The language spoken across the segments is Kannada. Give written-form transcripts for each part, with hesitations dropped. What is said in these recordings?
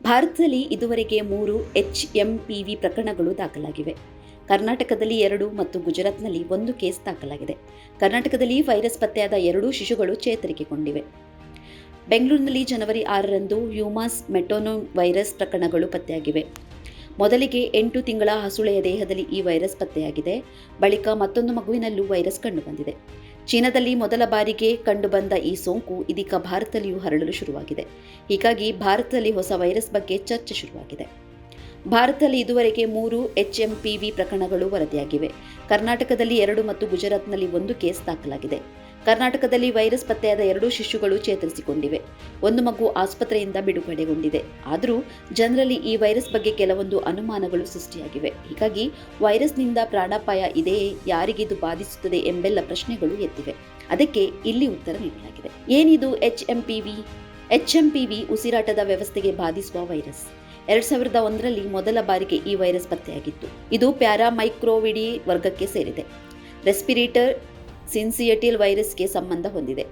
ಭಾರತದಲ್ಲಿ ಇದುವರೆಗೆ 3 HMPV ಪ್ರಕರಣಗಳು ದಾಖಲಾಗಿವೆ. ಕರ್ನಾಟಕದಲ್ಲಿ 2 ಮತ್ತು ಗುಜರಾತ್ನಲ್ಲಿ 1 ಕೇಸ್ ದಾಖಲಾಗಿದೆ. ಕರ್ನಾಟಕದಲ್ಲಿ ವೈರಸ್ ಪತ್ತೆಯಾದ 2 ಶಿಶುಗಳು ಚೇತರಿಕೆಗೊಂಡಿವೆ. ಬೆಂಗಳೂರಿನಲ್ಲಿ ಜನವರಿ 6ರಂದು ಹ್ಯೂಮಸ್ ಮೆಟೋನೋ ವೈರಸ್ ಪ್ರಕರಣಗಳು ಪತ್ತೆಯಾಗಿವೆ. ಮೊದಲಿಗೆ 8 ತಿಂಗಳ ಹಸುಳೆಯ ದೇಹದಲ್ಲಿ ಈ ವೈರಸ್ ಪತ್ತೆಯಾಗಿದೆ. ಬಳಿಕ ಮತ್ತೊಂದು ಮಗುವಿನಲ್ಲೂ ವೈರಸ್ ಕಂಡುಬಂದಿದೆ. ಚೀನಾದಲ್ಲಿ ಮೊದಲ ಬಾರಿಗೆ ಕಂಡುಬಂದ ಈ ಸೋಂಕು ಇದೀಗ ಭಾರತದಲ್ಲಿಯೂ ಹರಡಲು ಶುರುವಾಗಿದೆ. ಹೀಗಾಗಿ ಭಾರತದಲ್ಲಿ ಹೊಸ ವೈರಸ್ ಬಗ್ಗೆ ಚರ್ಚೆ ಶುರುವಾಗಿದೆ. ಭಾರತದಲ್ಲಿ ಇದುವರೆಗೆ 3 HMPV ಪ್ರಕರಣಗಳು ವರದಿಯಾಗಿವೆ. ಕರ್ನಾಟಕದಲ್ಲಿ 2 ಮತ್ತು ಗುಜರಾತ್ನಲ್ಲಿ 1 ಕೇಸ್ ದಾಖಲಾಗಿದೆ. ಕರ್ನಾಟಕದಲ್ಲಿ ವೈರಸ್ ಪತ್ತೆಯಾದ 2 ಶಿಶುಗಳು ಚೇತರಿಸಿಕೊಂಡಿವೆ. 1 ಮಗು ಆಸ್ಪತ್ರೆಯಿಂದ ಬಿಡುಗಡೆಗೊಂಡಿದೆ. ಆದರೂ ಜನರಲ್ಲಿ ಈ ವೈರಸ್ ಬಗ್ಗೆ ಕೆಲವೊಂದು ಅನುಮಾನಗಳು ಸೃಷ್ಟಿಯಾಗಿವೆ. ಹೀಗಾಗಿ ವೈರಸ್ನಿಂದ ಪ್ರಾಣಾಪಾಯ ಇದೆಯೇ, ಯಾರಿಗಿದು ಬಾಧಿಸುತ್ತದೆ ಎಂಬೆಲ್ಲ ಪ್ರಶ್ನೆಗಳು ಎದ್ದಿವೆ. ಅದಕ್ಕೆ ಇಲ್ಲಿ ಉತ್ತರ ನೀಡಲಾಗಿದೆ. ಏನಿದು HMPV ಉಸಿರಾಟದ ವ್ಯವಸ್ಥೆಗೆ ಬಾಧಿಸುವ ವೈರಸ್. 2001ರಲ್ಲಿ ಮೊದಲ ಬಾರಿಗೆ ಈ ವೈರಸ್ ಪತ್ತೆಯಾಗಿತ್ತು. ಇದು ಪ್ಯಾರಾಮೈಕ್ರೋವಿಡಿ ವರ್ಗಕ್ಕೆ ಸೇರಿದೆ. ರೆಸ್ಪಿರೇಟರ್ ಸಿನ್ಸಿಯಟಿಲ್ ವೈರಸ್ಗೆ ಸಂಬಂಧ ಹೊಂದಿದೆ.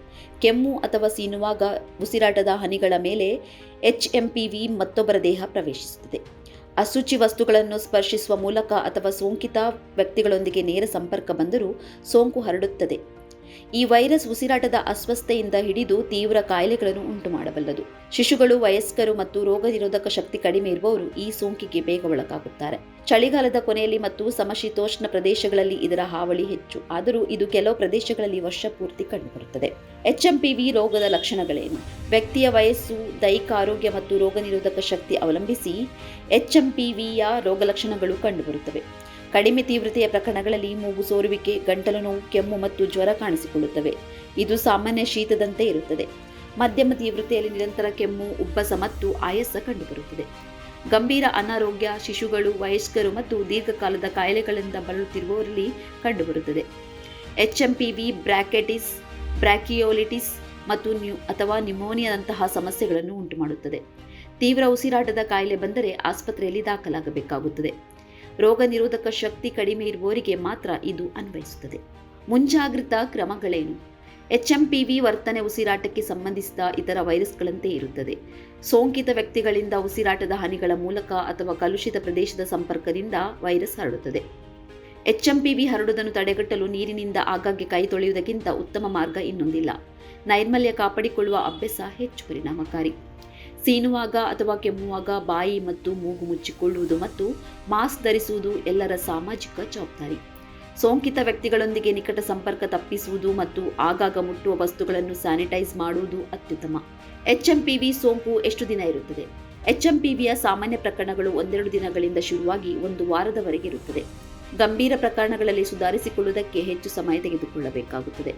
ಕೆಮ್ಮು ಅಥವಾ ಸೀನುವಾಗ ಉಸಿರಾಟದ ಹನಿಗಳ ಮೇಲೆ HMPV ಮತ್ತೊಬ್ಬರ ದೇಹ ಪ್ರವೇಶಿಸುತ್ತದೆ. ಅಶುಚಿ ವಸ್ತುಗಳನ್ನು ಸ್ಪರ್ಶಿಸುವ ಮೂಲಕ ಅಥವಾ ಸೋಂಕಿತ ವ್ಯಕ್ತಿಗಳೊಂದಿಗೆ ನೇರ ಸಂಪರ್ಕ ಬಂದರೂ ಸೋಂಕು ಹರಡುತ್ತದೆ. ಈ ವೈರಸ್ ಉಸಿರಾಟದ ಅಸ್ವಸ್ಥತೆಯಿಂದ ಹಿಡಿದು ತೀವ್ರ ಕಾಯಿಲೆಗಳನ್ನು ಉಂಟು ಮಾಡಬಲ್ಲದು. ಶಿಶುಗಳು, ವಯಸ್ಕರು ಮತ್ತು ರೋಗ ನಿರೋಧಕ ಶಕ್ತಿ ಕಡಿಮೆ ಇರುವವರು ಈ ಸೋಂಕಿಗೆ ಬೇಗ ಒಳಗಾಗುತ್ತಾರೆ. ಚಳಿಗಾಲದ ಕೊನೆಯಲ್ಲಿ ಮತ್ತು ಸಮಶೀತೋಷ್ಣ ಪ್ರದೇಶಗಳಲ್ಲಿ ಇದರ ಹಾವಳಿ ಹೆಚ್ಚು. ಆದರೂ ಇದು ಕೆಲವು ಪ್ರದೇಶಗಳಲ್ಲಿ ವರ್ಷ ಪೂರ್ತಿ ಕಂಡುಬರುತ್ತದೆ. HMPV ರೋಗದ ಲಕ್ಷಣಗಳೇನು? ವ್ಯಕ್ತಿಯ ವಯಸ್ಸು, ದೈಹಿಕ ಆರೋಗ್ಯ ಮತ್ತು ರೋಗ ನಿರೋಧಕ ಶಕ್ತಿ ಅವಲಂಬಿಸಿ HMPVಯ ರೋಗಲಕ್ಷಣಗಳು ಕಂಡುಬರುತ್ತವೆ. ಕಡಿಮೆ ತೀವ್ರತೆಯ ಪ್ರಕರಣಗಳಲ್ಲಿ ಮೂಗು ಸೋರುವಿಕೆ, ಗಂಟಲು ನೋವು, ಕೆಮ್ಮು ಮತ್ತು ಜ್ವರ ಕಾಣಿಸಿಕೊಳ್ಳುತ್ತವೆ. ಇದು ಸಾಮಾನ್ಯ ಶೀತದಂತೆ ಇರುತ್ತದೆ. ಮಧ್ಯಮ ತೀವ್ರತೆಯಲ್ಲಿ ನಿರಂತರ ಕೆಮ್ಮು, ಉಬ್ಬಸ ಮತ್ತು ಆಯಾಸ ಕಂಡುಬರುತ್ತದೆ. ಗಂಭೀರ ಅನಾರೋಗ್ಯ ಶಿಶುಗಳು, ವಯಸ್ಕರು ಮತ್ತು ದೀರ್ಘಕಾಲದ ಕಾಯಿಲೆಗಳಿಂದ ಬಳಲುತ್ತಿರುವವರಲ್ಲಿ ಕಂಡುಬರುತ್ತದೆ. HMPV ಬ್ರಾಂಕೈಟಿಸ್, ಬ್ರಾಂಕಿಯೋಲಿಟಿಸ್ ಅಥವಾ ನ್ಯೂಮೋನಿಯಾದಂತಹ ಸಮಸ್ಯೆಗಳನ್ನು ಉಂಟುಮಾಡುತ್ತದೆ. ತೀವ್ರ ಉಸಿರಾಟದ ಕಾಯಿಲೆ ಬಂದರೆ ಆಸ್ಪತ್ರೆಯಲ್ಲಿ ದಾಖಲಾಗಬೇಕಾಗುತ್ತದೆ. ರೋಗ ನಿರೋಧಕ ಶಕ್ತಿ ಕಡಿಮೆ ಇರುವವರಿಗೆ ಮಾತ್ರ ಇದು ಅನ್ವಯಿಸುತ್ತದೆ. ಮುಂಜಾಗ್ರತಾ ಕ್ರಮಗಳೇನು? HMPV ವರ್ತನೆ ಉಸಿರಾಟಕ್ಕೆ ಸಂಬಂಧಿಸಿದ ಇತರ ವೈರಸ್ಗಳಂತೆ ಇರುತ್ತದೆ. ಸೋಂಕಿತ ವ್ಯಕ್ತಿಗಳಿಂದ ಉಸಿರಾಟದ ಹನಿಗಳ ಮೂಲಕ ಅಥವಾ ಕಲುಷಿತ ಪ್ರದೇಶದ ಸಂಪರ್ಕದಿಂದ ವೈರಸ್ ಹರಡುತ್ತದೆ. HMPV ಹರಡುವುದನ್ನು ತಡೆಗಟ್ಟಲು ನೀರಿನಿಂದ ಆಗಾಗ್ಗೆ ಕೈ ತೊಳೆಯುವುದಕ್ಕಿಂತ ಉತ್ತಮ ಮಾರ್ಗ ಇನ್ನೊಂದಿಲ್ಲ. ನೈರ್ಮಲ್ಯ ಕಾಪಾಡಿಕೊಳ್ಳುವ ಅಭ್ಯಾಸ ಹೆಚ್ಚು ಪರಿಣಾಮಕಾರಿ. ಸೀನುವಾಗ ಅಥವಾ ಕೆಮ್ಮುವಾಗ ಬಾಯಿ ಮತ್ತು ಮೂಗು ಮುಚ್ಚಿಕೊಳ್ಳುವುದು ಮತ್ತು ಮಾಸ್ಕ್ ಧರಿಸುವುದು ಎಲ್ಲರ ಸಾಮಾಜಿಕ ಜವಾಬ್ದಾರಿ. ಸೋಂಕಿತ ವ್ಯಕ್ತಿಗಳೊಂದಿಗೆ ನಿಕಟ ಸಂಪರ್ಕ ತಪ್ಪಿಸುವುದು ಮತ್ತು ಆಗಾಗ ಮುಟ್ಟುವ ವಸ್ತುಗಳನ್ನು ಸ್ಯಾನಿಟೈಸ್ ಮಾಡುವುದು ಅತ್ಯುತ್ತಮ. HMPV ಸೋಂಕು ಎಷ್ಟು ದಿನ ಇರುತ್ತದೆ? HMPVಯ ಸಾಮಾನ್ಯ ಪ್ರಕರಣಗಳು 1-2 ದಿನಗಳಿಂದ ಶುರುವಾಗಿ 1 ವಾರದವರೆಗೆ ಇರುತ್ತದೆ. ಗಂಭೀರ ಪ್ರಕರಣಗಳಲ್ಲಿ ಸುಧಾರಿಸಿಕೊಳ್ಳುವುದಕ್ಕೆ ಹೆಚ್ಚು ಸಮಯ ತೆಗೆದುಕೊಳ್ಳಬೇಕಾಗುತ್ತದೆ.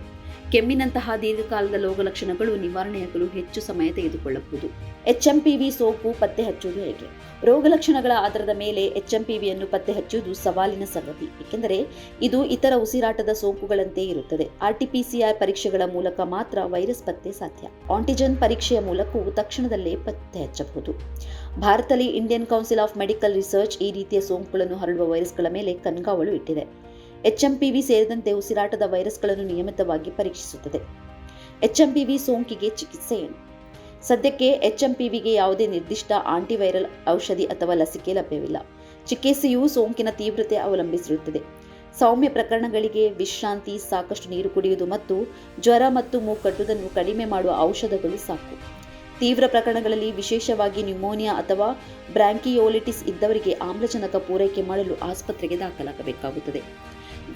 ಕೆಮ್ಮಿನಂತಹ ದೀರ್ಘಕಾಲದ ರೋಗಲಕ್ಷಣಗಳು ನಿವಾರಣೆಯಾಗಲು ಹೆಚ್ಚು ಸಮಯ ತೆಗೆದುಕೊಳ್ಳಬಹುದು. HMPV ಸೋಂಕು ಪತ್ತೆ ಹಚ್ಚುವುದು ಹೇಗೆ? ರೋಗಲಕ್ಷಣಗಳ ಆಧಾರದ ಮೇಲೆ HMPVಯನ್ನು ಪತ್ತೆ ಹಚ್ಚುವುದು ಸವಾಲಿನ ಸಂಗತಿ, ಏಕೆಂದರೆ ಇದು ಇತರ ಉಸಿರಾಟದ ಸೋಂಕುಗಳಂತೆ ಇರುತ್ತದೆ. RT-PCR ಪರೀಕ್ಷೆಗಳ ಮೂಲಕ ಮಾತ್ರ ವೈರಸ್ ಪತ್ತೆ ಸಾಧ್ಯ. ಆಂಟಿಜೆನ್ ಪರೀಕ್ಷೆಯ ಮೂಲಕವೂ ತಕ್ಷಣದಲ್ಲೇ ಪತ್ತೆ ಹಚ್ಚಬಹುದು. ಭಾರತದಲ್ಲಿ Indian Council of Medical Research ಈ ರೀತಿಯ ಸೋಂಕುಗಳನ್ನು ಹರಡುವ ವೈರಸ್ಗಳ ಮೇಲೆ ಕಣ್ಗಾವಲು ಇಟ್ಟಿದೆ. HMPV ಸೇರಿದಂತೆ ಉಸಿರಾಟದ ವೈರಸ್ಗಳನ್ನು ನಿಯಮಿತವಾಗಿ ಪರೀಕ್ಷಿಸುತ್ತದೆ. HMPV ಸೋಂಕಿಗೆ ಚಿಕಿತ್ಸೆ ಏನು? ಸದ್ಯಕ್ಕೆ HMPVಗೆ ಯಾವುದೇ ನಿರ್ದಿಷ್ಟ ಆಂಟಿವೈರಲ್ ಔಷಧಿ ಅಥವಾ ಲಸಿಕೆ ಲಭ್ಯವಿಲ್ಲ. ಚಿಕಿತ್ಸೆಯು ಸೋಂಕಿನ ತೀವ್ರತೆ ಅವಲಂಬಿಸಿರುತ್ತದೆ. ಸೌಮ್ಯ ಪ್ರಕರಣಗಳಿಗೆ ವಿಶ್ರಾಂತಿ, ಸಾಕಷ್ಟು ನೀರು ಕುಡಿಯುವುದು ಮತ್ತು ಜ್ವರ ಮತ್ತು ಮೂಗು ಕಡಿಮೆ ಮಾಡುವ ಔಷಧಗಳು ಸಾಕು. ತೀವ್ರ ಪ್ರಕರಣಗಳಲ್ಲಿ, ವಿಶೇಷವಾಗಿ ನ್ಯೂಮೋನಿಯಾ ಅಥವಾ ಬ್ರಾಂಕಿಯೋಲಿಟಿಸ್ ಇದ್ದವರಿಗೆ ಆಮ್ಲಜನಕ ಪೂರೈಕೆ ಮಾಡಲು ಆಸ್ಪತ್ರೆಗೆ ದಾಖಲಾಗಬೇಕಾಗುತ್ತದೆ.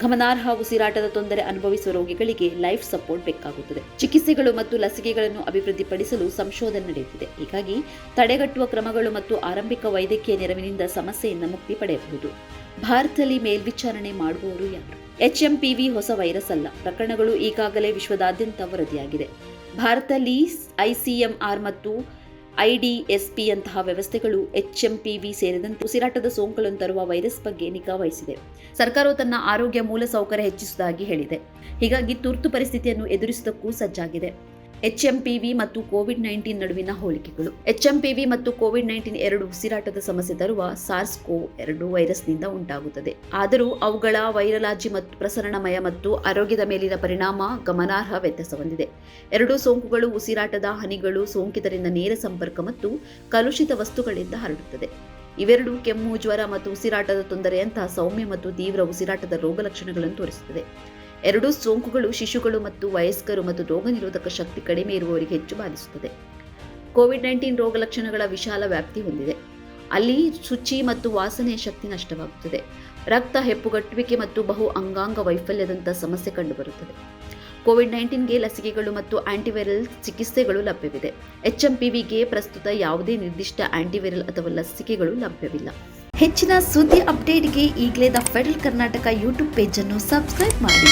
ಗಮನಾರ್ಹ ಉಸಿರಾಟದ ತೊಂದರೆ ಅನುಭವಿಸುವ ರೋಗಿಗಳಿಗೆ ಲೈಫ್ ಸಪೋರ್ಟ್ ಬೇಕಾಗುತ್ತದೆ. ಚಿಕಿತ್ಸೆಗಳು ಮತ್ತು ಲಸಿಕೆಗಳನ್ನು ಅಭಿವೃದ್ಧಿಪಡಿಸಲು ಸಂಶೋಧನೆ ನಡೆಯುತ್ತಿದೆ. ಹೀಗಾಗಿ ತಡೆಗಟ್ಟುವ ಕ್ರಮಗಳು ಮತ್ತು ಆರಂಭಿಕ ವೈದ್ಯಕೀಯ ನೆರವಿನಿಂದ ಸಮಸ್ಯೆಯಿಂದ ಮುಕ್ತಿ ಪಡೆಯಬಹುದು. ಭಾರತದಲ್ಲಿ ಮೇಲ್ವಿಚಾರಣೆ ಮಾಡುವವರು ಯಾರು? HMPV ಹೊಸ ವೈರಸ್ ಅಲ್ಲ. ಪ್ರಕರಣಗಳು ಈಗಾಗಲೇ ವಿಶ್ವದಾದ್ಯಂತ ವರದಿಯಾಗಿದೆ. ಭಾರತದಲ್ಲಿ ICMR ಮತ್ತು IDSPಯಂತಹ ವ್ಯವಸ್ಥೆಗಳು HMPV ಸೇರಿದಂತೆ ಉಸಿರಾಟದ ಸೋಂಕುಗಳನ್ನು ತರುವ ವೈರಸ್ ಬಗ್ಗೆ ನಿಗಾ ವಹಿಸಿದೆ. ಸರ್ಕಾರವು ತನ್ನ ಆರೋಗ್ಯ ಮೂಲಸೌಕರ್ಯ ಹೆಚ್ಚಿಸುವುದಾಗಿ ಹೇಳಿದೆ. ಹೀಗಾಗಿ ತುರ್ತು ಪರಿಸ್ಥಿತಿಯನ್ನು ಎದುರಿಸುವುದಕ್ಕೂ ಸಜ್ಜಾಗಿದೆ. HMPV ಮತ್ತು ಕೋವಿಡ್-19 ನಡುವಿನ ಹೋಲಿಕೆಗಳು. HMPV ಮತ್ತು ಕೋವಿಡ್-19 ಎರಡು ಉಸಿರಾಟದ ಸಮಸ್ಯೆ ತರುವ SARS-CoV-2 ವೈರಸ್ನಿಂದ ಉಂಟಾಗುತ್ತದೆ. ಆದರೂ ಅವುಗಳ ವೈರಾಲಜಿ ಮತ್ತು ಪ್ರಸರಣಮಯ ಮತ್ತು ಆರೋಗ್ಯದ ಮೇಲಿನ ಪರಿಣಾಮ ಗಮನಾರ್ಹ ವ್ಯತ್ಯಾಸ ಹೊಂದಿದೆ. ಎರಡೂ ಸೋಂಕುಗಳು ಉಸಿರಾಟದ ಹನಿಗಳು, ಸೋಂಕಿತರಿಂದ ನೇರ ಸಂಪರ್ಕ ಮತ್ತು ಕಲುಷಿತ ವಸ್ತುಗಳಿಂದ ಹರಡುತ್ತದೆ. ಇವೆರಡೂ ಕೆಮ್ಮು, ಜ್ವರ ಮತ್ತು ಉಸಿರಾಟದ ತೊಂದರೆಯಂತಹ ಸೌಮ್ಯ ಮತ್ತು ತೀವ್ರ ಉಸಿರಾಟದ ರೋಗಲಕ್ಷಣಗಳನ್ನು ತೋರಿಸುತ್ತದೆ. ಎರಡೂ ಸೋಂಕುಗಳು ಶಿಶುಗಳು ಮತ್ತು ವಯಸ್ಕರು ಮತ್ತು ರೋಗನಿರೋಧಕ ಶಕ್ತಿ ಕಡಿಮೆ ಇರುವವರಿಗೆ ಹೆಚ್ಚು ಬಾಧಿಸುತ್ತದೆ. ಕೋವಿಡ್-19 ರೋಗಲಕ್ಷಣಗಳ ವಿಶಾಲ ವ್ಯಾಪ್ತಿ ಹೊಂದಿದೆ. ಅಲ್ಲಿ ಶುಚಿ ಮತ್ತು ವಾಸನೆಯ ಶಕ್ತಿ ನಷ್ಟವಾಗುತ್ತದೆ. ರಕ್ತ ಹೆಪ್ಪುಗಟ್ಟುವಿಕೆ ಮತ್ತು ಬಹು ಅಂಗಾಂಗ ವೈಫಲ್ಯದಂತಹ ಸಮಸ್ಯೆ ಕಂಡುಬರುತ್ತದೆ. ಕೋವಿಡ್-19ಗೆ ಲಸಿಕೆಗಳು ಮತ್ತು ಆಂಟಿವೈರಲ್ ಚಿಕಿತ್ಸೆಗಳು ಲಭ್ಯವಿದೆ. HMPVಗೆ ಪ್ರಸ್ತುತ ಯಾವುದೇ ನಿರ್ದಿಷ್ಟ ಆಂಟಿವೈರಲ್ ಅಥವಾ ಲಸಿಕೆಗಳು ಲಭ್ಯವಿಲ್ಲ. ಹೆಚ್ಚಿನ ಸುದ್ದಿ ಅಪ್ಡೇಟ್ಗೆ ಈಗಲೇ the federal Karnataka YouTube page ಅನ್ನು ಸಬ್ಸ್ಕ್ರೈಬ್ ಮಾಡಿ.